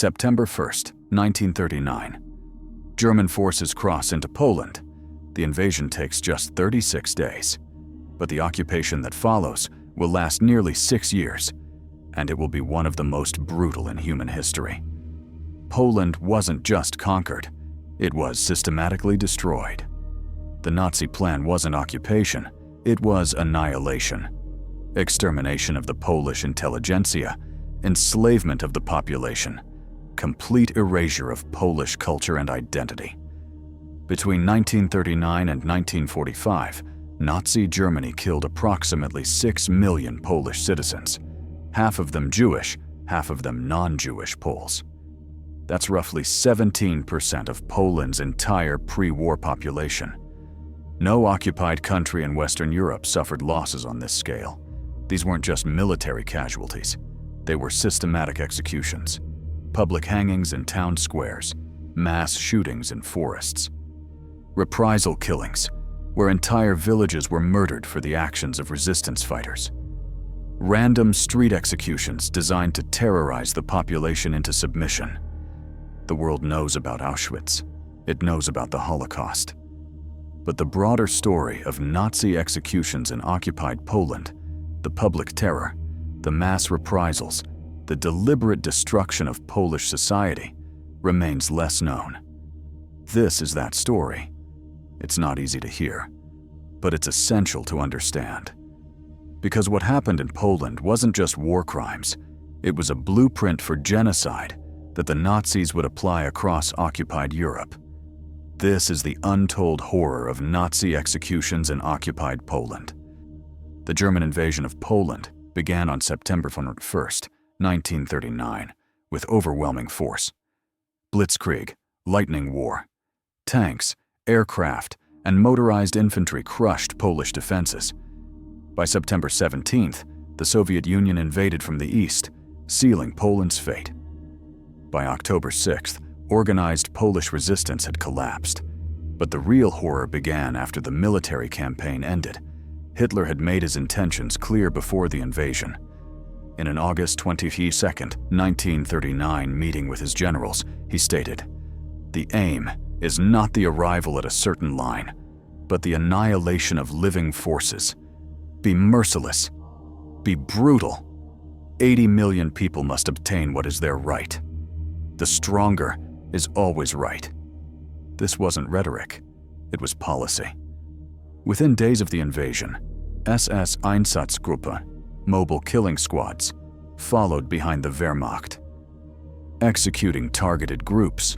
September 1st, 1939. German forces cross into Poland. The invasion takes just 36 days. But the occupation that follows will last nearly 6 years, and it will be one of the most brutal in human history. Poland wasn't just conquered, it was systematically destroyed. The Nazi plan wasn't occupation, it was annihilation. Extermination of the Polish intelligentsia, enslavement of the population, complete erasure of Polish culture and identity. Between 1939 and 1945, Nazi Germany killed approximately 6 million Polish citizens, half of them Jewish, half of them non-Jewish Poles. That's roughly 17% of Poland's entire pre-war population. No occupied country in Western Europe suffered losses on this scale. These weren't just military casualties. They were systematic executions, public hangings in town squares, mass shootings in forests. Reprisal killings, where entire villages were murdered for the actions of resistance fighters. Random street executions designed to terrorize the population into submission. The world knows about Auschwitz. It knows about the Holocaust. But the broader story of Nazi executions in occupied Poland, the public terror, the mass reprisals, the deliberate destruction of Polish society, remains less known. This is that story. It's not easy to hear, but it's essential to understand. Because what happened in Poland wasn't just war crimes, it was a blueprint for genocide that the Nazis would apply across occupied Europe. This is the untold horror of Nazi executions in occupied Poland. The German invasion of Poland began on September 1st, 1939, with overwhelming force. Blitzkrieg, lightning war, tanks, aircraft, and motorized infantry crushed Polish defenses. By September 17th, the Soviet Union invaded from the east, sealing Poland's fate. By October 6th, organized Polish resistance had collapsed. But the real horror began after the military campaign ended. Hitler had made his intentions clear before the invasion. In an August 22, 1939 meeting with his generals, he stated, "The aim is not the arrival at a certain line, but the annihilation of living forces. Be merciless. Be brutal. 80 million people must obtain what is their right. The stronger is always right." This wasn't rhetoric, it was policy. Within days of the invasion, SS Einsatzgruppe, mobile killing squads, followed behind the Wehrmacht. Executing targeted groups,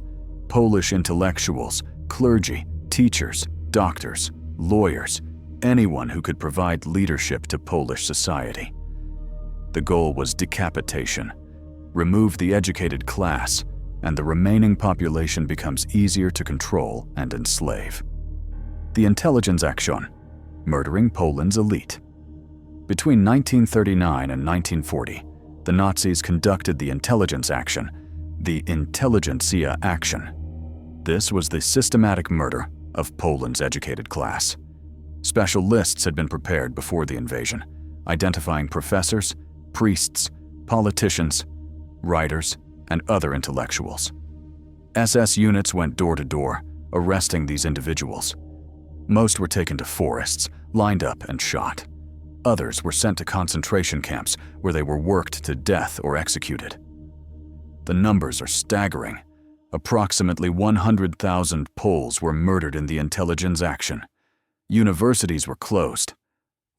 Polish intellectuals, clergy, teachers, doctors, lawyers, anyone who could provide leadership to Polish society. The goal was decapitation. Remove the educated class, and the remaining population becomes easier to control and enslave. The Intelligenzaktion, murdering Poland's elite. Between 1939 and 1940, the Nazis conducted the intelligence action, the Intelligenzia action. This was the systematic murder of Poland's educated class. Special lists had been prepared before the invasion, identifying professors, priests, politicians, writers, and other intellectuals. SS units went door to door, arresting these individuals. Most were taken to forests, lined up and shot. Others were sent to concentration camps where they were worked to death or executed. The numbers are staggering. Approximately 100,000 Poles were murdered in the intelligence action. Universities were closed.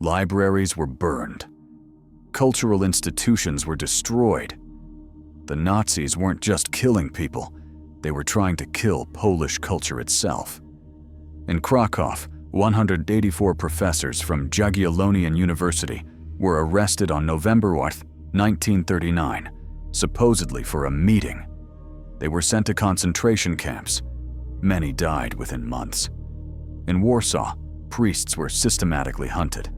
Libraries were burned. Cultural institutions were destroyed. The Nazis weren't just killing people, they were trying to kill Polish culture itself. In Krakow, 184 professors from Jagiellonian University were arrested on November 4, 1939, supposedly for a meeting. They were sent to concentration camps. Many died within months. In Warsaw, priests were systematically hunted.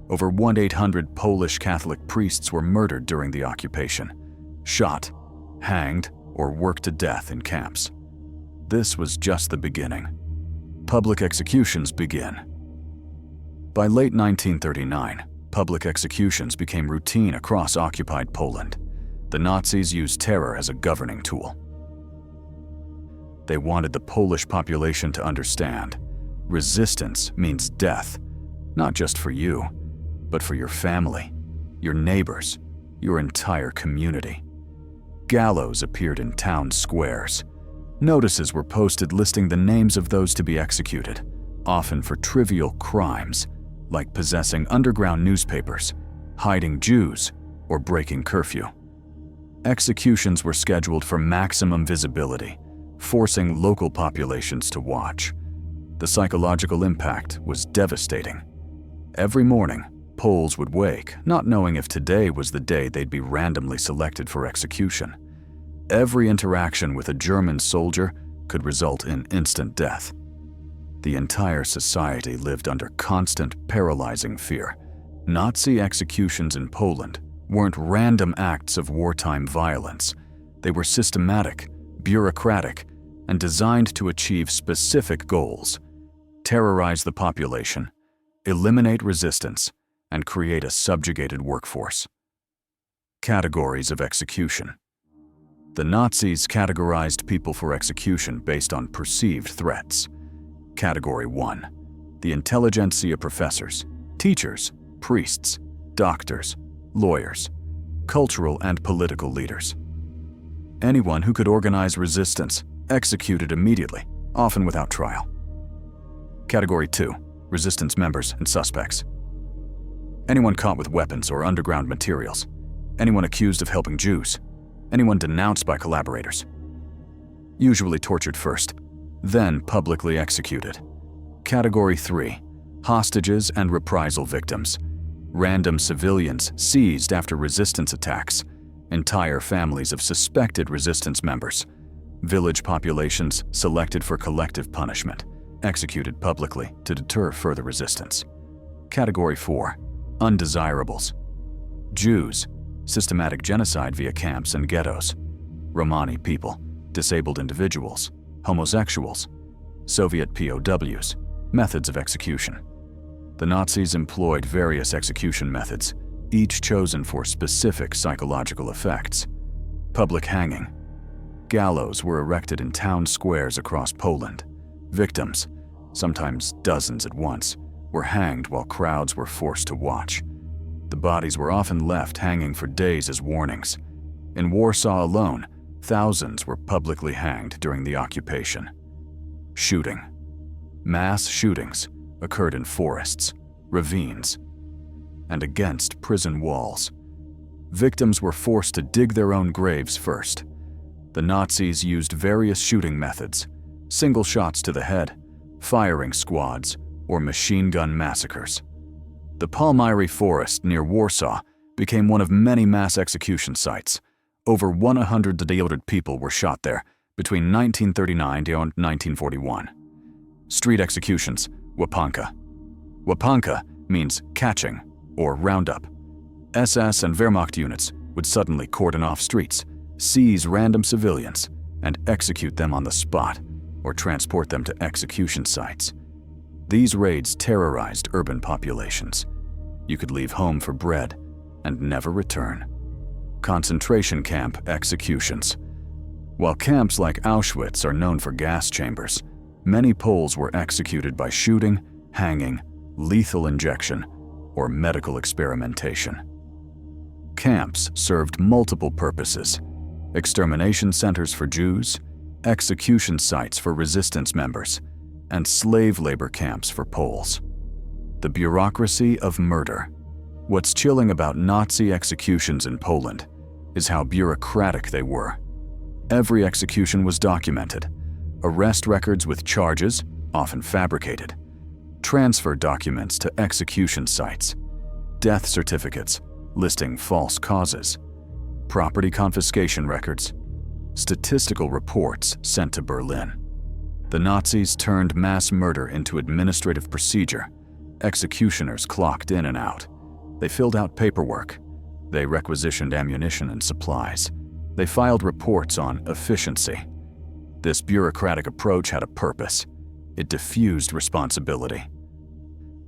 Over 1,800 Polish Catholic priests were murdered during the occupation, shot, hanged, or worked to death in camps. This was just the beginning. Public executions begin. By late 1939, public executions became routine across occupied Poland. The Nazis used terror as a governing tool. They wanted the Polish population to understand resistance means death, not just for you, but for your family, your neighbors, your entire community. Gallows appeared in town squares. Notices were posted listing the names of those to be executed, often for trivial crimes, like possessing underground newspapers, hiding Jews, or breaking curfew. Executions were scheduled for maximum visibility, forcing local populations to watch. The psychological impact was devastating. Every morning, Poles would wake, not knowing if today was the day they'd be randomly selected for execution. Every interaction with a German soldier could result in instant death. The entire society lived under constant, paralyzing fear. Nazi executions in Poland weren't random acts of wartime violence. They were systematic, bureaucratic, and designed to achieve specific goals: terrorize the population, eliminate resistance, and create a subjugated workforce. Categories of execution. The Nazis categorized people for execution based on perceived threats. Category 1. The intelligentsia professors, teachers, priests, doctors, lawyers, cultural and political leaders. Anyone who could organize resistance, executed immediately, often without trial. Category 2. Resistance members and suspects. Anyone caught with weapons or underground materials. Anyone accused of helping Jews. Anyone denounced by collaborators. Usually tortured first, then publicly executed. Category 3. Hostages and reprisal victims. Random civilians seized after resistance attacks. Entire families of suspected resistance members. Village populations selected for collective punishment, executed publicly to deter further resistance. Category 4. Undesirables. Jews, systematic genocide via camps and ghettos. Romani people, disabled individuals, homosexuals, Soviet POWs, methods of execution. The Nazis employed various execution methods, each chosen for specific psychological effects. Public hanging. Gallows were erected in town squares across Poland. Victims, sometimes dozens at once, were hanged while crowds were forced to watch. The bodies were often left hanging for days as warnings. In Warsaw alone, thousands were publicly hanged during the occupation. Shooting. Mass shootings occurred in forests, ravines, and against prison walls. Victims were forced to dig their own graves first. The Nazis used various shooting methods: single shots to the head, firing squads, or machine gun massacres. The Palmiry forest near Warsaw became one of many mass execution sites. Over 100 deported people were shot there between 1939 and 1941. Street executions, łapanka. Łapanka means catching or roundup. SS and Wehrmacht units would suddenly cordon off streets, seize random civilians, and execute them on the spot or transport them to execution sites. These raids terrorized urban populations. You could leave home for bread and never return. Concentration camp executions. While camps like Auschwitz are known for gas chambers, many Poles were executed by shooting, hanging, lethal injection, or medical experimentation. Camps served multiple purposes: extermination centers for Jews, execution sites for resistance members, and slave labor camps for Poles. The bureaucracy of murder. What's chilling about Nazi executions in Poland is how bureaucratic they were. Every execution was documented. Arrest records with charges, often fabricated. Transfer documents to execution sites. Death certificates listing false causes. Property confiscation records. Statistical reports sent to Berlin. The Nazis turned mass murder into administrative procedure. Executioners clocked in and out. They filled out paperwork. They requisitioned ammunition and supplies. They filed reports on efficiency. This bureaucratic approach had a purpose. It diffused responsibility.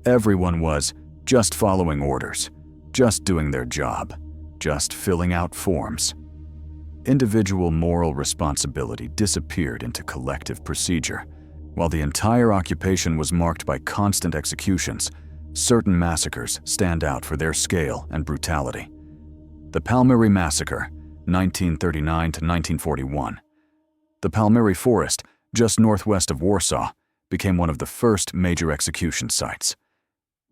Everyone was just following orders, just doing their job, just filling out forms. individual moral responsibility disappeared into collective procedure. While the entire occupation was marked by constant executions, certain massacres stand out for their scale and brutality. The Palmiry Massacre, 1939 to 1941. The Palmiry Forest, just northwest of Warsaw, became one of the first major execution sites.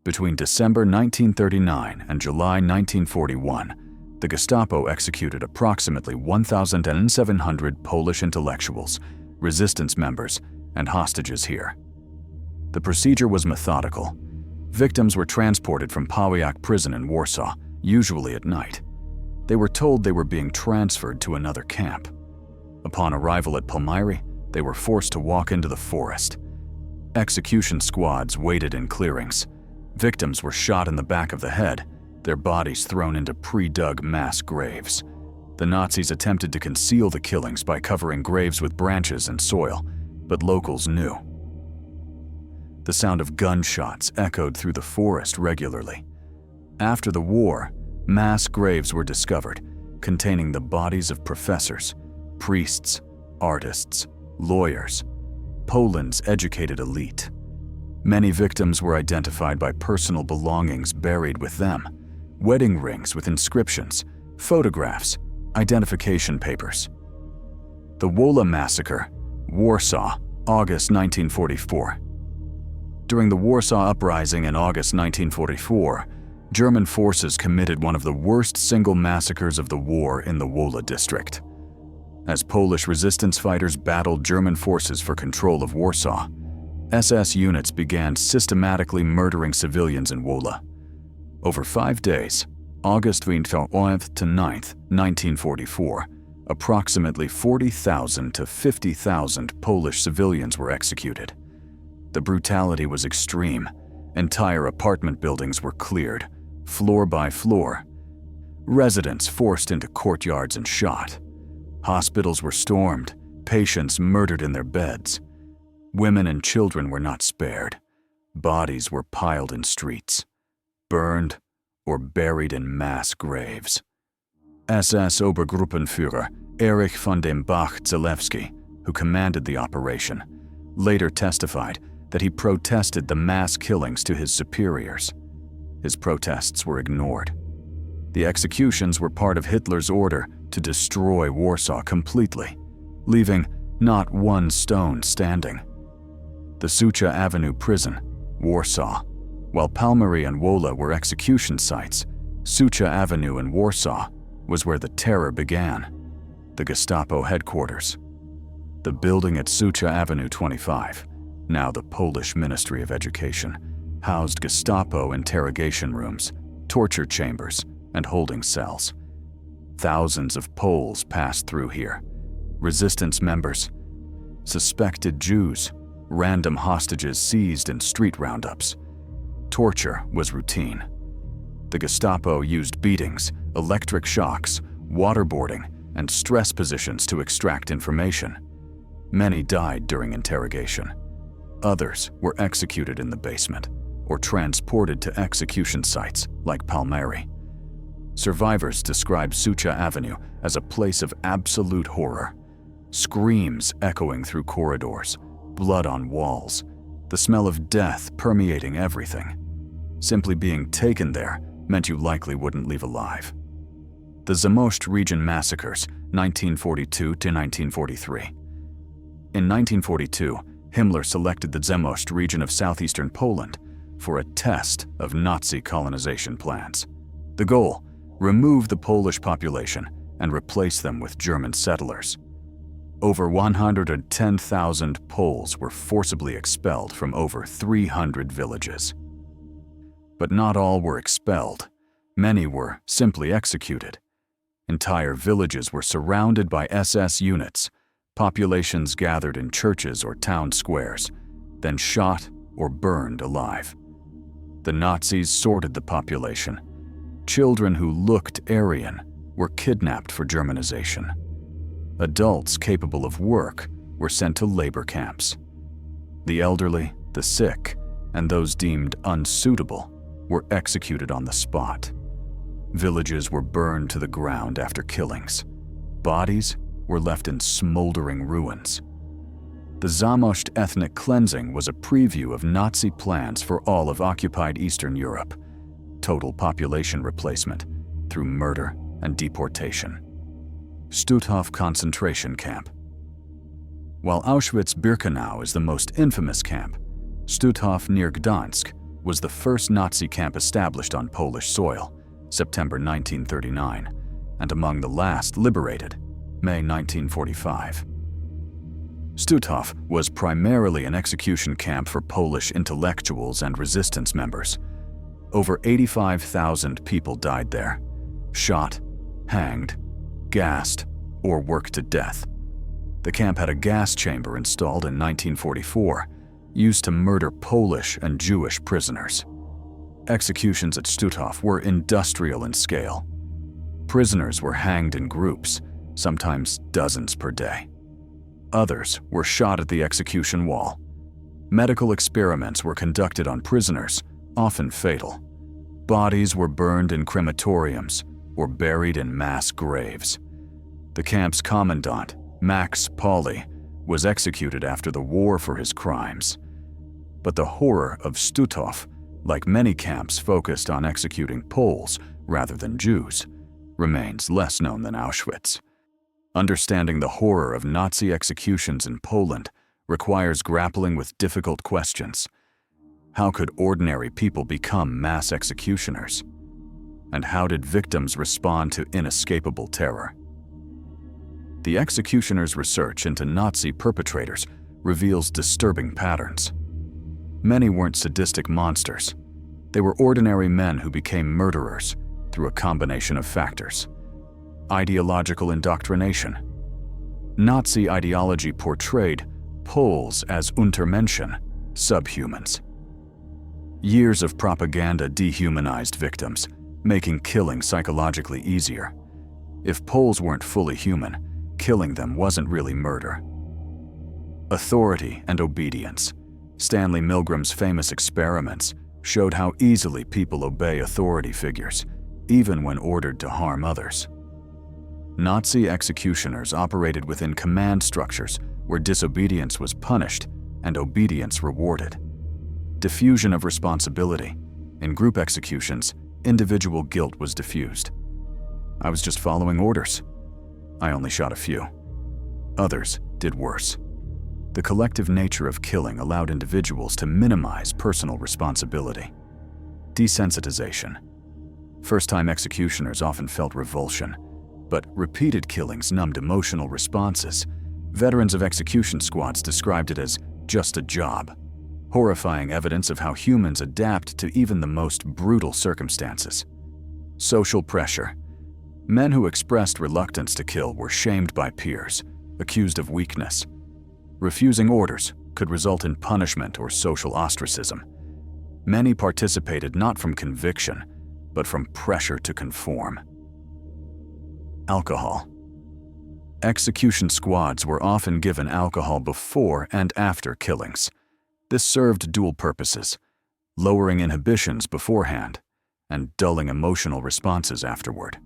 Between December 1939 and July 1941, the Gestapo executed approximately 1,700 Polish intellectuals, resistance members, and hostages here. The procedure was methodical. Victims were transported from Pawiak prison in Warsaw, usually at night. They were told they were being transferred to another camp. Upon arrival at Palmiry, they were forced to walk into the forest. Execution squads waited in clearings. Victims were shot in the back of the head, their bodies thrown into pre-dug mass graves. The Nazis attempted to conceal the killings by covering graves with branches and soil, but locals knew. The sound of gunshots echoed through the forest regularly. After the war, mass graves were discovered, containing the bodies of professors, priests, artists, lawyers, Poland's educated elite. Many victims were identified by personal belongings buried with them: wedding rings with inscriptions, photographs, identification papers. The Wola Massacre, Warsaw, August 1944. During the Warsaw Uprising in August 1944, German forces committed one of the worst single massacres of the war in the Wola district. As Polish resistance fighters battled German forces for control of Warsaw, SS units began systematically murdering civilians in Wola. Over 5 days, August 29th to 9th, 1944, approximately 40,000 to 50,000 Polish civilians were executed. The brutality was extreme. Entire apartment buildings were cleared, floor by floor. Residents forced into courtyards and shot. Hospitals were stormed, patients murdered in their beds. Women and children were not spared. Bodies were piled in streets, burned, or buried in mass graves. SS Obergruppenführer Erich von dem Bach-Zalewski, who commanded the operation, later testified that he protested the mass killings to his superiors. His protests were ignored. The executions were part of Hitler's order to destroy Warsaw completely, leaving not one stone standing. The Sucha Avenue prison, Warsaw. While Palmiry and Wola were execution sites, Sucha Avenue in Warsaw was where the terror began, the Gestapo headquarters. The building at Sucha Avenue 25, now the Polish Ministry of Education, housed Gestapo interrogation rooms, torture chambers, and holding cells. Thousands of Poles passed through here. Resistance members, suspected Jews, random hostages seized in street roundups. Torture was routine. The Gestapo used beatings, electric shocks, waterboarding, and stress positions to extract information. Many died during interrogation. Others were executed in the basement or transported to execution sites like Palmiry. Survivors describe Sucha Avenue as a place of absolute horror. Screams echoing through corridors, blood on walls, the smell of death permeating everything. Simply being taken there meant you likely wouldn't leave alive. The Zamość region massacres, 1942 to 1943. In 1942, Himmler selected the Zamość region of southeastern Poland for a test of Nazi colonization plans. The goal: remove the Polish population and replace them with German settlers. Over 110,000 Poles were forcibly expelled from over 300 villages. But not all were expelled. Many were simply executed. Entire villages were surrounded by SS units. Populations gathered in churches or town squares, then shot or burned alive. The Nazis sorted the population. Children who looked Aryan were kidnapped for Germanization. Adults capable of work were sent to labor camps. The elderly, the sick, and those deemed unsuitable were executed on the spot. Villages were burned to the ground after killings. bodies were left in smoldering ruins. The Zamość ethnic cleansing was a preview of Nazi plans for all of occupied Eastern Europe: total population replacement through murder and deportation. Stutthof concentration camp. While Auschwitz-Birkenau is the most infamous camp, Stutthof near Gdansk was the first Nazi camp established on Polish soil, September 1939, and among the last liberated, May 1945. Stutthof was primarily an execution camp for Polish intellectuals and resistance members. Over 85,000 people died there, shot, hanged, gassed, or worked to death. The camp had a gas chamber installed in 1944, used to murder Polish and Jewish prisoners. Executions at Stutthof were industrial in scale. Prisoners were hanged in groups, sometimes dozens per day. Others were shot at the execution wall. Medical experiments were conducted on prisoners, often fatal. Bodies were burned in crematoriums or buried in mass graves. The camp's commandant, Max Pauli, was executed after the war for his crimes. But the horror of Stutthof, like many camps focused on executing Poles rather than Jews, remains less known than Auschwitz. Understanding the horror of Nazi executions in Poland requires grappling with difficult questions. How could ordinary people become mass executioners? And how did victims respond to inescapable terror? The executioner's research into Nazi perpetrators reveals disturbing patterns. Many weren't sadistic monsters. They were ordinary men who became murderers through a combination of factors. Ideological indoctrination. Nazi ideology portrayed Poles as Untermenschen, subhumans. Years of propaganda dehumanized victims, making killing psychologically easier. If Poles weren't fully human, killing them wasn't really murder. Authority and obedience. Stanley Milgram's famous experiments showed how easily people obey authority figures, even when ordered to harm others. Nazi executioners operated within command structures where disobedience was punished and obedience rewarded. Diffusion of responsibility. In group executions, individual guilt was diffused. I was just following orders. I only shot a few. Others did worse. The collective nature of killing allowed individuals to minimize personal responsibility. Desensitization. First-time executioners often felt revulsion, but repeated killings numbed emotional responses. Veterans of execution squads described it as just a job, horrifying evidence of how humans adapt to even the most brutal circumstances. Social pressure. Men who expressed reluctance to kill were shamed by peers, accused of weakness. Refusing orders could result in punishment or social ostracism. Many participated not from conviction, but from pressure to conform. Alcohol. Execution squads were often given alcohol before and after killings. This served dual purposes: lowering inhibitions beforehand and dulling emotional responses afterward.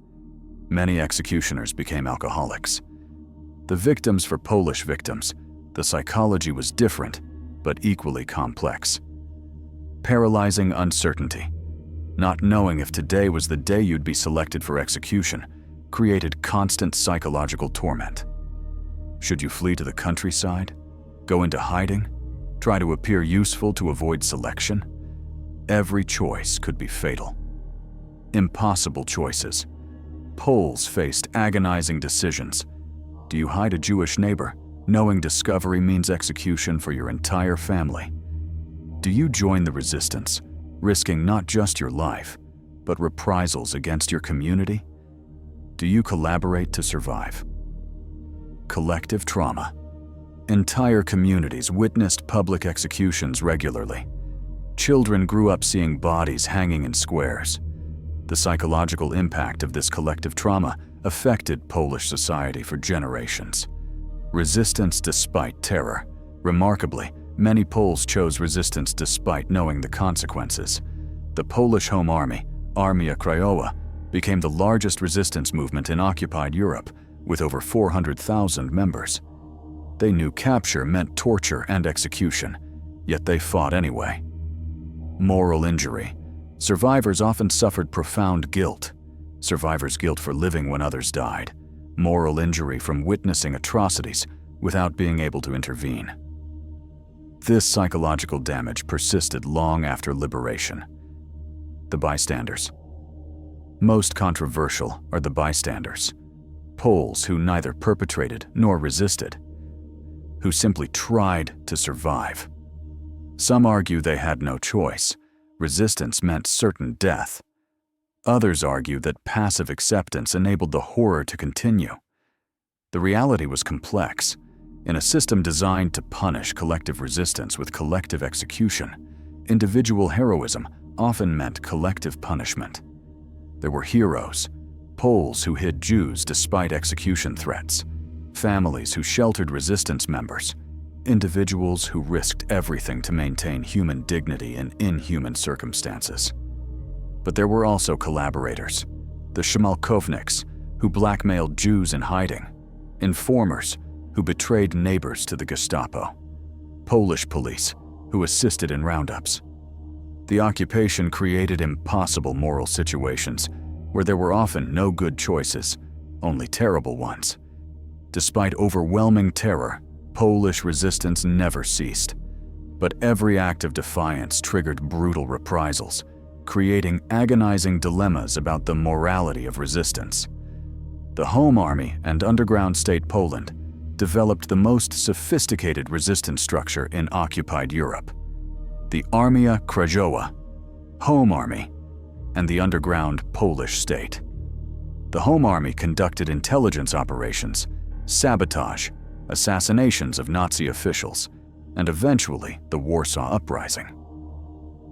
Many executioners became alcoholics. The victims for Polish victims, the psychology was different, but equally complex. Paralyzing uncertainty. Not knowing if today was the day you'd be selected for execution created constant psychological torment. Should you flee to the countryside? Go into hiding? Try to appear useful to avoid selection? Every choice could be fatal. Impossible choices. Poles faced agonizing decisions. Do you hide a Jewish neighbor, knowing discovery means execution for your entire family? Do you join the resistance, risking not just your life, but reprisals against your community? Do you collaborate to survive? Collective trauma. Entire communities witnessed public executions regularly. Children grew up seeing bodies hanging in squares. The psychological impact of this collective trauma affected Polish society for generations. Resistance despite terror. Remarkably, many Poles chose resistance despite knowing the consequences. The Polish Home Army, Armia Krajowa, became the largest resistance movement in occupied Europe, with over 400,000 members. They knew capture meant torture and execution, yet they fought anyway. Moral injury. Survivors often suffered profound guilt. Survivors' guilt for living when others died. Moral injury from witnessing atrocities without being able to intervene. This psychological damage persisted long after liberation. The bystanders. Most controversial are the bystanders. Poles who neither perpetrated nor resisted, who simply tried to survive. Some argue they had no choice. Resistance meant certain death. Others argue that passive acceptance enabled the horror to continue. The reality was complex. In a system designed to punish collective resistance with collective execution, individual heroism often meant collective punishment. There were heroes, Poles who hid Jews despite execution threats, families who sheltered resistance members, individuals who risked everything to maintain human dignity in inhuman circumstances. But there were also collaborators, the Schmalkovniks, who blackmailed Jews in hiding, informers who betrayed neighbors to the Gestapo, Polish police who assisted in roundups. The occupation created impossible moral situations where there were often no good choices, only terrible ones. Despite overwhelming terror, Polish resistance never ceased. But every act of defiance triggered brutal reprisals, creating agonizing dilemmas about the morality of resistance. The Home Army and underground state Poland developed the most sophisticated resistance structure in occupied Europe: the Armia Krajowa, Home Army, and the underground Polish state. The Home Army conducted intelligence operations, sabotage, assassinations of Nazi officials, and eventually the Warsaw Uprising.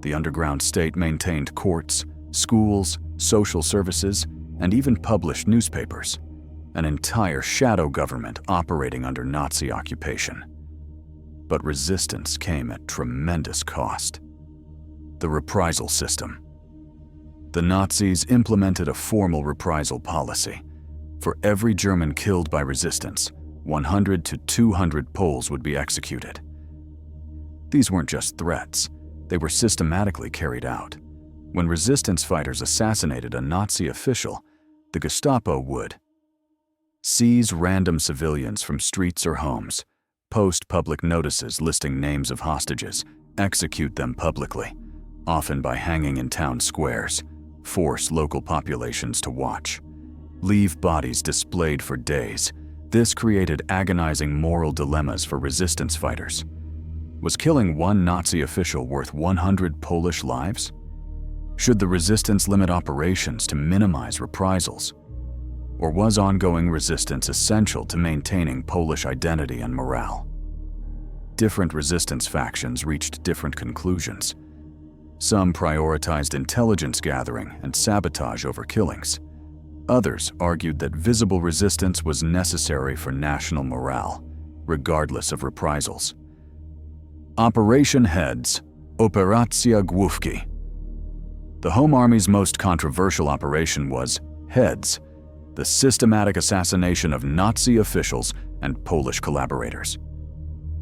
The underground state maintained courts, schools, social services, and even published newspapers, an entire shadow government operating under Nazi occupation. But resistance came at tremendous cost. The reprisal system. The Nazis implemented a formal reprisal policy. For every German killed by resistance, 100 to 200 Poles would be executed. These weren't just threats, they were systematically carried out. When resistance fighters assassinated a Nazi official, the Gestapo would seize random civilians from streets or homes, post public notices listing names of hostages, execute them publicly, often by hanging in town squares, force local populations to watch, leave bodies displayed for days. This created agonizing moral dilemmas for resistance fighters. Was killing one Nazi official worth 100 Polish lives? Should the resistance limit operations to minimize reprisals? Or was ongoing resistance essential to maintaining Polish identity and morale? Different resistance factions reached different conclusions. Some prioritized intelligence gathering and sabotage over killings. Others argued that visible resistance was necessary for national morale, regardless of reprisals. Operation Heads, Operacja Główki. The Home Army's most controversial operation was Heads, the systematic assassination of Nazi officials and Polish collaborators.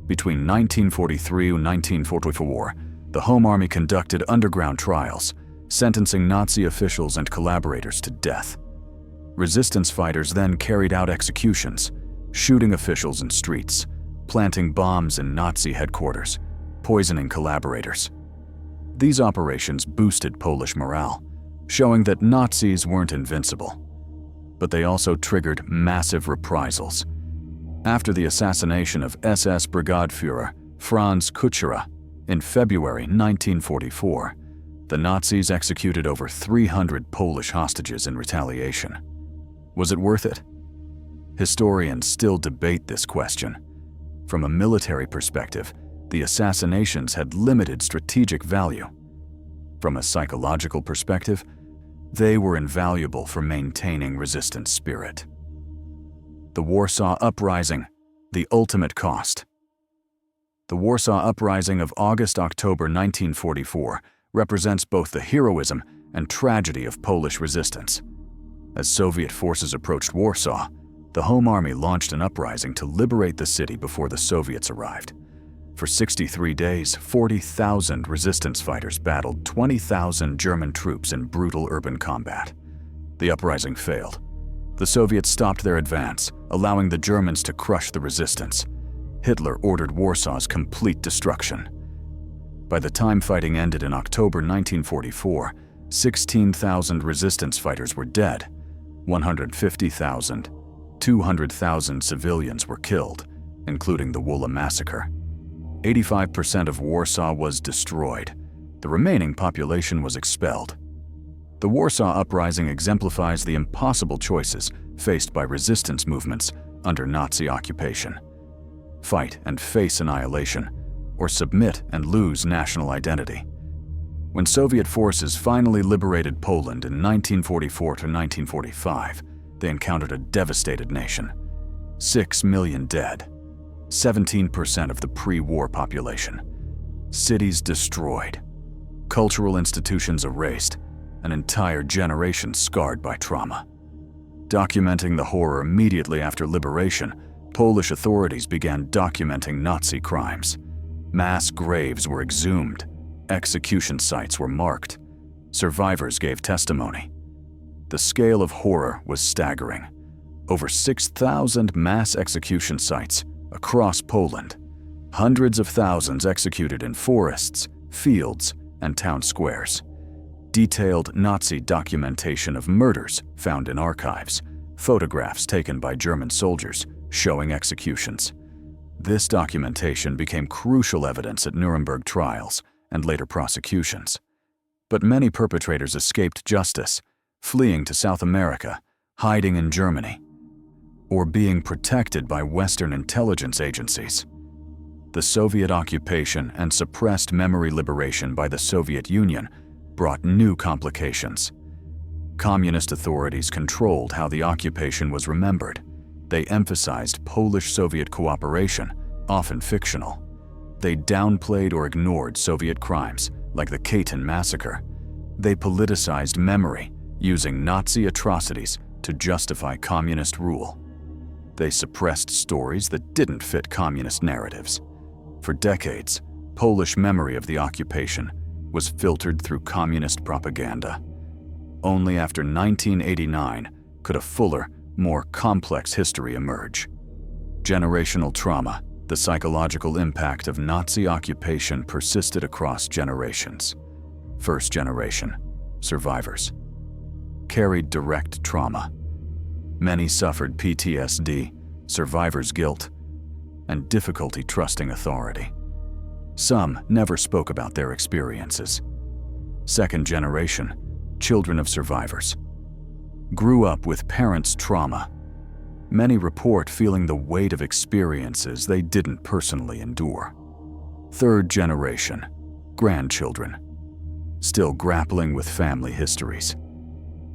Between 1943 and 1944, the Home Army conducted underground trials, sentencing Nazi officials and collaborators to death. Resistance fighters then carried out executions, shooting officials in streets, planting bombs in Nazi headquarters, poisoning collaborators. These operations boosted Polish morale, showing that Nazis weren't invincible. But they also triggered massive reprisals. After the assassination of SS Brigadeführer Franz Kuchera in February 1944, the Nazis executed over 300 Polish hostages in retaliation. Was it worth it? Historians still debate this question. From a military perspective, the assassinations had limited strategic value. From a psychological perspective, they were invaluable for maintaining resistance spirit. The Warsaw Uprising, the ultimate cost. The Warsaw Uprising of August-October 1944 represents both the heroism and tragedy of Polish resistance. As Soviet forces approached Warsaw, the Home Army launched an uprising to liberate the city before the Soviets arrived. For 63 days, 40,000 resistance fighters battled 20,000 German troops in brutal urban combat. The uprising failed. The Soviets stopped their advance, allowing the Germans to crush the resistance. Hitler ordered Warsaw's complete destruction. By the time fighting ended in October 1944, 16,000 resistance fighters were dead, 150,000, 200,000 civilians were killed, including the Wola massacre. 85% of Warsaw was destroyed. The remaining population was expelled. The Warsaw Uprising exemplifies the impossible choices faced by resistance movements under Nazi occupation. Fight and face annihilation, or submit and lose national identity. When Soviet forces finally liberated Poland in 1944 to 1945, they encountered a devastated nation. 6 million dead, 17% of the pre-war population. Cities destroyed, cultural institutions erased, an entire generation scarred by trauma. Documenting the horror immediately after liberation, Polish authorities began documenting Nazi crimes. Mass graves were exhumed, execution sites were marked, survivors gave testimony. The scale of horror was staggering. Over 6,000 mass execution sites across Poland, hundreds of thousands executed in forests, fields, and town squares. Detailed Nazi documentation of murders found in archives, photographs taken by German soldiers showing executions. This documentation became crucial evidence at Nuremberg trials and later prosecutions. But many perpetrators escaped justice, fleeing to South America, hiding in Germany, or being protected by Western intelligence agencies. The Soviet occupation and suppressed memory liberation by the Soviet Union brought new complications. Communist authorities controlled how the occupation was remembered. They emphasized Polish-Soviet cooperation, often fictional. They downplayed or ignored Soviet crimes, like the Katyn massacre. They politicized memory, using Nazi atrocities to justify communist rule. They suppressed stories that didn't fit communist narratives. For decades, Polish memory of the occupation was filtered through communist propaganda. Only after 1989 could a fuller, more complex history emerge. Generational trauma, the psychological impact of Nazi occupation persisted across generations. First generation, survivors, carried direct trauma. Many suffered PTSD, survivor's guilt, and difficulty trusting authority. Some never spoke about their experiences. Second generation, children of survivors, grew up with parents' trauma. Many report feeling the weight of experiences they didn't personally endure. Third generation, grandchildren, still grappling with family histories.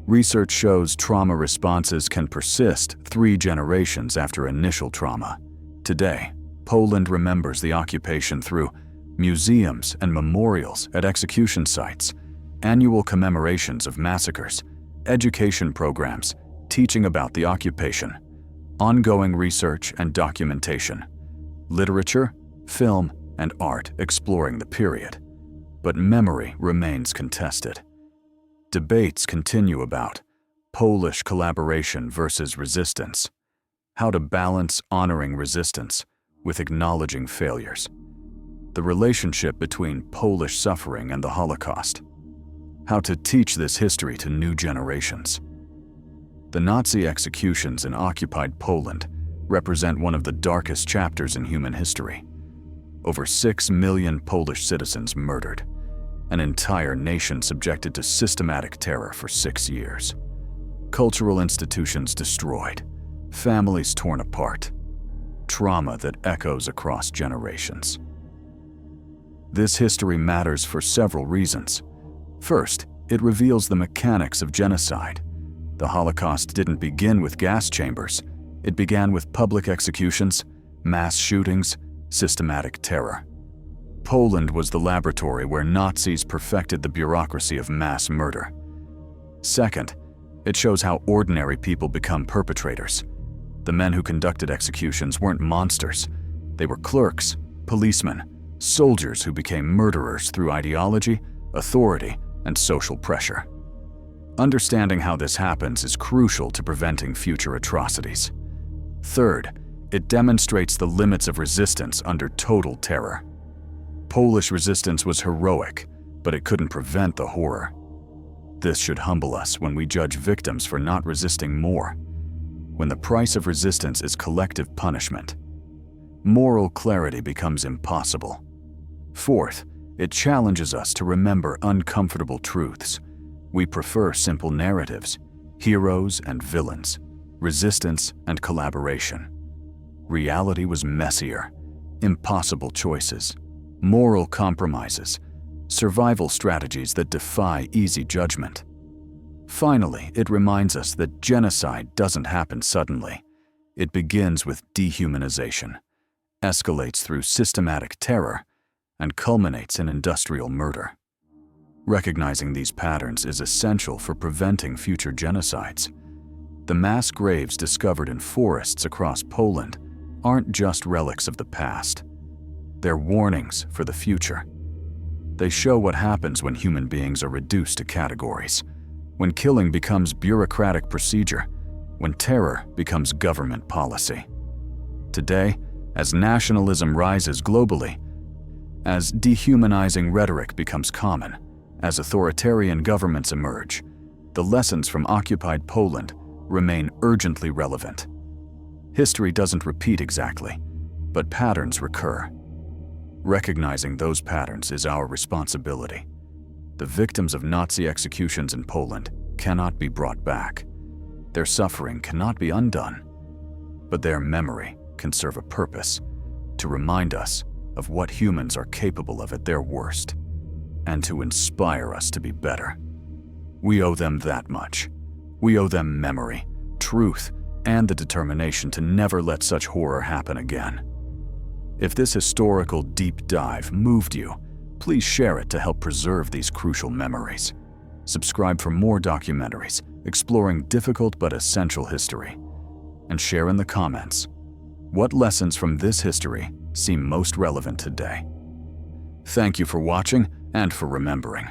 Research shows trauma responses can persist 3 generations after initial trauma. Today, Poland remembers the occupation through museums and memorials at execution sites, annual commemorations of massacres, education programs teaching about the occupation, ongoing research and documentation, literature, film, and art exploring the period. But memory remains contested. Debates continue about Polish collaboration versus resistance, how to balance honoring resistance with acknowledging failures, the relationship between Polish suffering and the Holocaust, how to teach this history to new generations. The Nazi executions in occupied Poland represent one of the darkest chapters in human history. Over 6 million Polish citizens murdered, an entire nation subjected to systematic terror for 6 years. Cultural institutions destroyed, families torn apart, trauma that echoes across generations. This history matters for several reasons. First, it reveals the mechanics of genocide. The Holocaust didn't begin with gas chambers. It began with public executions, mass shootings, systematic terror. Poland was the laboratory where Nazis perfected the bureaucracy of mass murder. Second, it shows how ordinary people become perpetrators. The men who conducted executions weren't monsters. They were clerks, policemen, soldiers who became murderers through ideology, authority, and social pressure. Understanding how this happens is crucial to preventing future atrocities. Third, it demonstrates the limits of resistance under total terror. Polish resistance was heroic, but it couldn't prevent the horror. This should humble us when we judge victims for not resisting more. When the price of resistance is collective punishment, moral clarity becomes impossible. Fourth, it challenges us to remember uncomfortable truths. We prefer simple narratives, heroes and villains, resistance and collaboration. Reality was messier, impossible choices, moral compromises, survival strategies that defy easy judgment. Finally, it reminds us that genocide doesn't happen suddenly. It begins with dehumanization, escalates through systematic terror, and culminates in industrial murder. Recognizing these patterns is essential for preventing future genocides. The mass graves discovered in forests across Poland aren't just relics of the past. They're warnings for the future. They show what happens when human beings are reduced to categories, when killing becomes bureaucratic procedure, when terror becomes government policy. Today, as nationalism rises globally, as dehumanizing rhetoric becomes common, as authoritarian governments emerge, the lessons from occupied Poland remain urgently relevant. History doesn't repeat exactly, but patterns recur. Recognizing those patterns is our responsibility. The victims of Nazi executions in Poland cannot be brought back. Their suffering cannot be undone, but their memory can serve a purpose: to remind us of what humans are capable of at their worst, and to inspire us to be better. We owe them that much. We owe them memory, truth, and the determination to never let such horror happen again. If this historical deep dive moved you, please share it to help preserve these crucial memories. Subscribe for more documentaries exploring difficult but essential history. And share in the comments what lessons from this history seem most relevant today. Thank you for watching and for remembering.